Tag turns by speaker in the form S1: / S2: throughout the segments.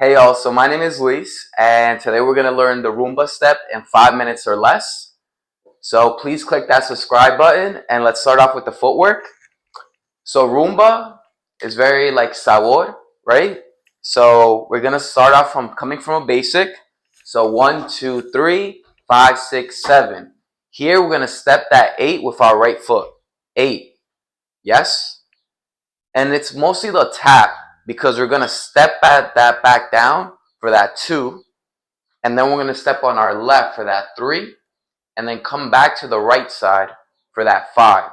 S1: Hey y'all, so my name is Luis, and today we're going to learn the Rumba step in 5 minutes or less. So please click that subscribe button, and let's start off with the footwork. So Rumba is very like sabor, right? So we're going to start off from coming from a basic. So 1, 2, 3, 5, 6, 7. Here we're going to step that 8 with our right foot. 8. Yes? And it's mostly the tap because we're going to step that back down for that 2. And then we're going to step on our left for that 3. And then come back to the right side for that 5.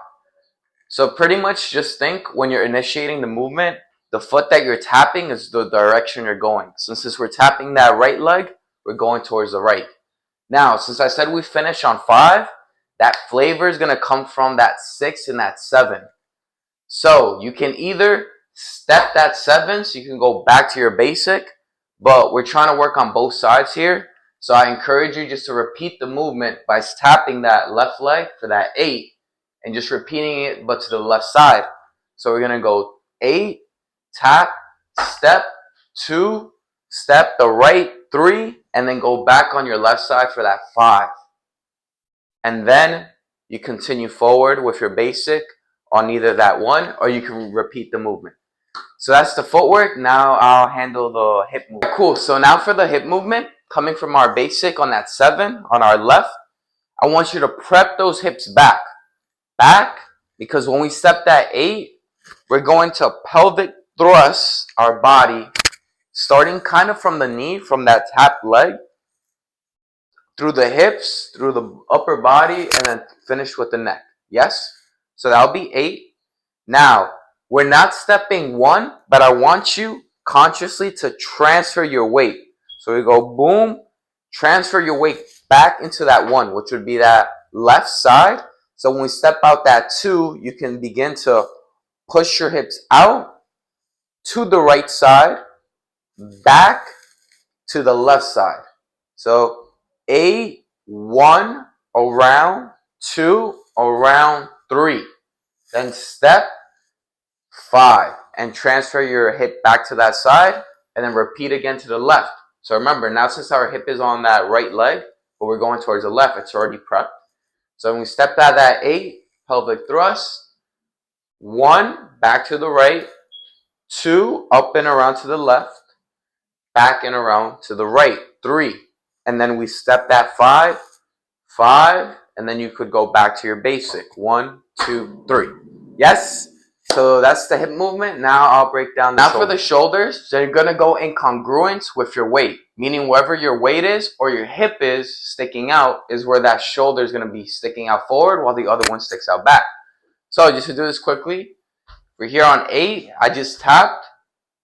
S1: So pretty much just think when you're initiating the movement, the foot that you're tapping is the direction you're going. So since we're tapping that right leg, we're going towards the right. Now, since I said we finish on 5, that flavor is going to come from that 6 and that 7. So you can either step that 7 so you can go back to your basic, but we're trying to work on both sides here. So I encourage you just to repeat the movement by tapping that left leg for that 8 and just repeating it but to the left side. So we're going to go 8, tap, step, 2, step the right 3, and then go back on your left side for that 5. And then you continue forward with your basic on either that 1 or you can repeat the movement. So that's the footwork. Now I'll handle the hip movement. Cool. So now for the hip movement, coming from our basic on that 7 on our left, I want you to prep those hips back. Back, because when we step that 8, we're going to pelvic thrust our body, starting kind of from the knee, from that tapped leg, through the hips, through the upper body, and then finish with the neck. Yes? So that'll be 8. Now, we're not stepping 1, but I want you consciously to transfer your weight. So we go boom, transfer your weight back into that 1, which would be that left side. So when we step out that 2, you can begin to push your hips out to the right side, back to the left side. So 8, 1, around, 2, around, 3. Then step 5 and transfer your hip back to that side and then repeat again to the left. So remember, now since our hip is on that right leg, but we're going towards the left, it's already prepped. So when we step out that 8, pelvic thrust, 1, back to the right, 2, up and around to the left, back and around to the right, 3. And then we step that 5, 5, and then you could go back to your basic, 1, 2, 3. Yes? So that's the hip movement. Now I'll break down the shoulders. For the shoulders, they're going to go in congruence with your weight, meaning wherever your weight is or your hip is sticking out is where that shoulder is going to be sticking out forward while the other one sticks out back. So just to do this quickly, we're here on 8. I just tapped.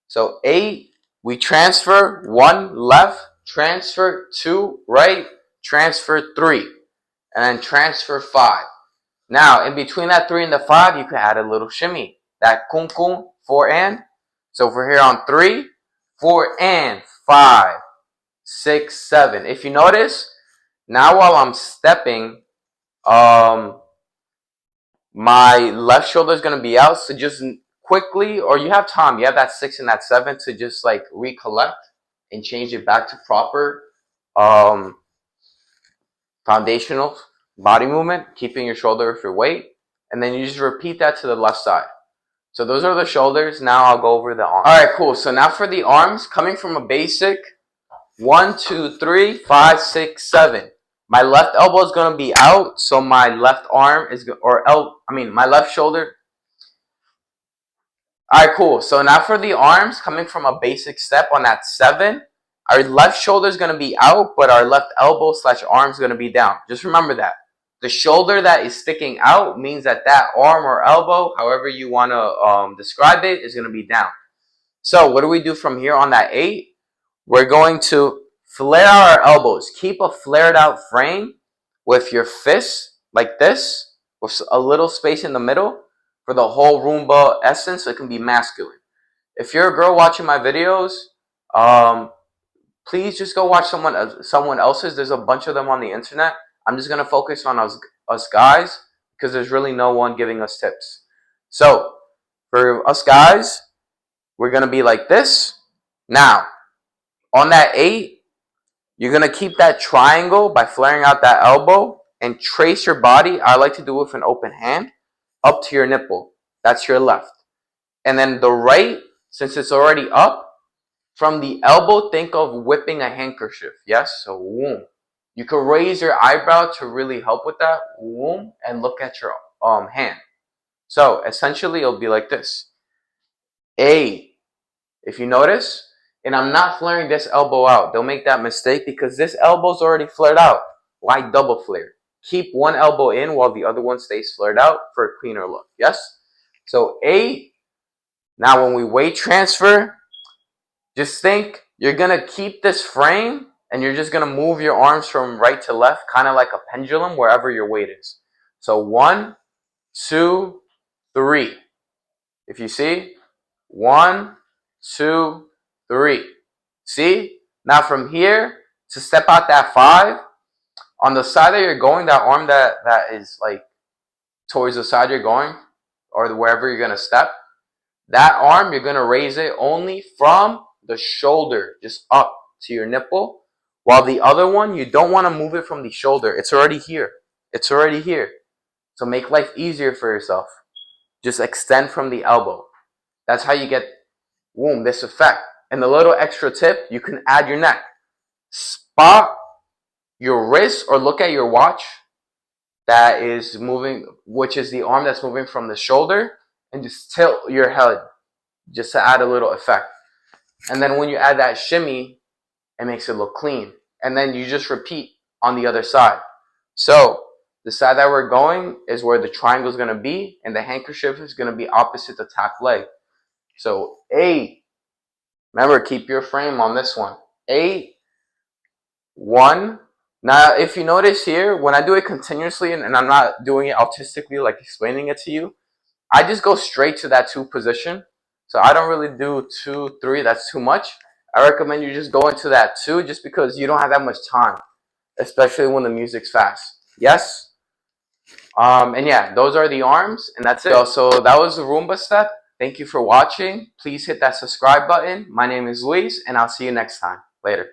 S1: So 8, we transfer 1 left, transfer 2 right, transfer 3, and then transfer 5. Now, in between that 3 and the 5, you can add a little shimmy. That kun kun, 4 and. So if we're here on 3, 4 and, 5, 6, 7. If you notice, now while I'm stepping, my left shoulder is going to be out. So just quickly, or you have time, you have that 6 and that 7 to just like recollect and change it back to proper foundational body movement, keeping your shoulder with your weight, and then you just repeat that to the left side. So those are the shoulders. Now I'll go over the arms. All right, cool. So now for the arms, coming from a basic 1, 2, 3, 5, 6, 7. My left elbow is going to be out, so my left arm is, my left shoulder. All right, cool. So now for the arms, coming from a basic step on that 7, our left shoulder is going to be out, but our left elbow / arm is going to be down. Just remember that. The shoulder that is sticking out means that that arm or elbow, however you want to describe it, is going to be down. So what do we do from here on that 8? We're going to flare our elbows. Keep a flared out frame with your fists like this, with a little space in the middle for the whole Rumba essence, so it can be masculine. If you're a girl watching my videos, please just go watch someone else's. There's a bunch of them on the internet. I'm just going to focus on us guys because there's really no one giving us tips. So for us guys, we're going to be like this. Now, On that 8, you're going to keep that triangle by flaring out that elbow and trace your body. I like to do it with an open hand up to your nipple. That's your left. And then the right, since it's already up, from the elbow, think of whipping a handkerchief. Yes? So, whoom. You can raise your eyebrow to really help with that. Whoom. And look at your hand. So, essentially, it'll be like this. A. If you notice, and I'm not flaring this elbow out. Don't make that mistake because this elbow's already flared out. Why double flare? Keep one elbow in while the other one stays flared out for a cleaner look. Yes? So, A. Now, when we weight transfer, just think you're going to keep this frame and you're just going to move your arms from right to left, kind of like a pendulum, wherever your weight is. So 1, 2, 3. If you see, 1, 2, 3. See? Now from here, to step out that 5, on the side that you're going, that arm that is like towards the side you're going, or wherever you're going to step, that arm, you're going to raise it only from the shoulder, just up to your nipple. While the other one, you don't want to move it from the shoulder. It's already here. It's already here. So make life easier for yourself. Just extend from the elbow. That's how you get, boom, this effect. And the little extra tip, you can add your neck. Spot your wrist or look at your watch that is moving, which is the arm that's moving from the shoulder, and just tilt your head just to add a little effect. And then when you add that shimmy, it makes it look clean. And then you just repeat on the other side. So the side that we're going is where the triangle is going to be, and the handkerchief is going to be opposite the tack leg. So 8. Remember, keep your frame on this one. 8, 1. Now, if you notice here, when I do it continuously and I'm not doing it artistically, like explaining it to you, I just go straight to that 2 position. So I don't really do 2, 3. That's too much. I recommend you just go into that 2 just because you don't have that much time, especially when the music's fast. Yes? And yeah, those are the arms, and that's it. So that was the Rumba step. Thank you for watching. Please hit that subscribe button. My name is Luis, and I'll see you next time. Later.